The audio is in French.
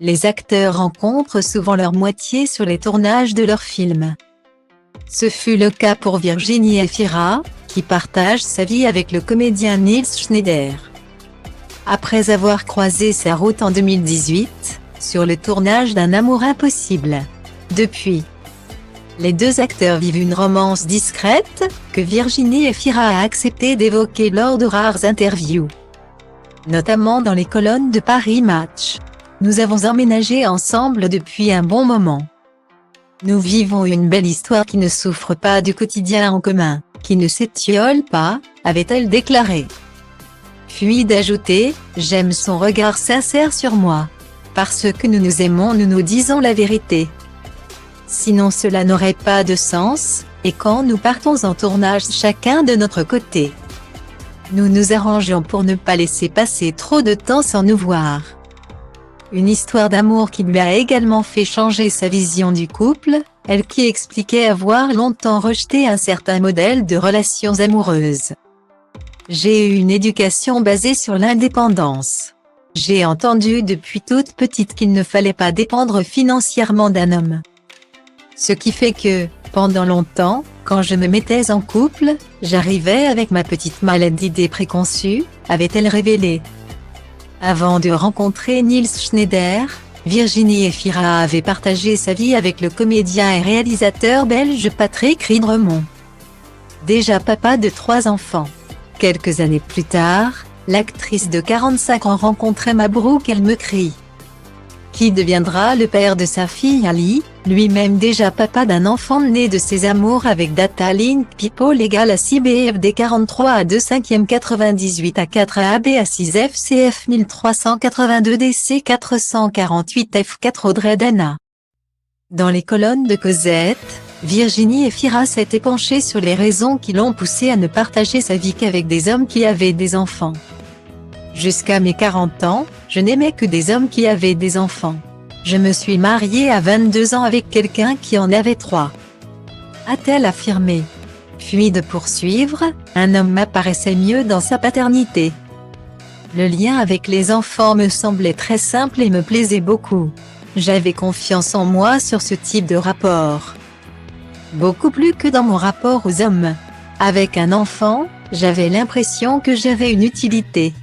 Les acteurs rencontrent souvent leur moitié sur les tournages de leurs films. Ce fut le cas pour Virginie Efira, qui partage sa vie avec le comédien Nils Schneider. Après avoir croisé sa route en 2018, sur le tournage d'Un amour impossible. Depuis, les deux acteurs vivent une romance discrète, que Virginie Efira a accepté d'évoquer lors de rares interviews. Notamment dans les colonnes de Paris Match. Nous avons emménagé ensemble depuis un bon moment. Nous vivons une belle histoire qui ne souffre pas du quotidien en commun, qui ne s'étiole pas, avait-elle déclaré. Puis d'ajouter, j'aime son regard sincère sur moi. Parce que nous nous aimons, nous nous disons la vérité. Sinon cela n'aurait pas de sens, et quand nous partons en tournage chacun de notre côté, nous nous arrangeons pour ne pas laisser passer trop de temps sans nous voir. Une histoire d'amour qui lui a également fait changer sa vision du couple, elle qui expliquait avoir longtemps rejeté un certain modèle de relations amoureuses. J'ai eu une éducation basée sur l'indépendance. J'ai entendu depuis toute petite qu'il ne fallait pas dépendre financièrement d'un homme. Ce qui fait que, pendant longtemps, quand je me mettais en couple, j'arrivais avec ma petite mallette d'idées préconçues, avait-elle révélé. Avant de rencontrer Nils Schneider, Virginie Efira avait partagé sa vie avec le comédien et réalisateur belge Patrick Ridremont. Déjà papa de 3 enfants. Quelques années plus tard, l'actrice de 45 ans rencontrait Mabrouk El Mekri, qui deviendra le père de sa fille Ali, lui-même déjà papa d'un enfant né de ses amours avec Data Link People égale à 6 BFD 43 à 2 5e 98 à 4 AB à 6 FCF 1382 DC 448 F4 Audrey Dana. Dans les colonnes de Cosette, Virginie Efira s'est épanchée sur les raisons qui l'ont poussée à ne partager sa vie qu'avec des hommes qui avaient des enfants. Jusqu'à mes 40 ans, je n'aimais que des hommes qui avaient des enfants. Je me suis mariée à 22 ans avec quelqu'un qui en avait 3. A-t-elle affirmé. Puis de poursuivre, un homme m'apparaissait mieux dans sa paternité. Le lien avec les enfants me semblait très simple et me plaisait beaucoup. J'avais confiance en moi sur ce type de rapport. Beaucoup plus que dans mon rapport aux hommes. Avec un enfant, j'avais l'impression que j'avais une utilité.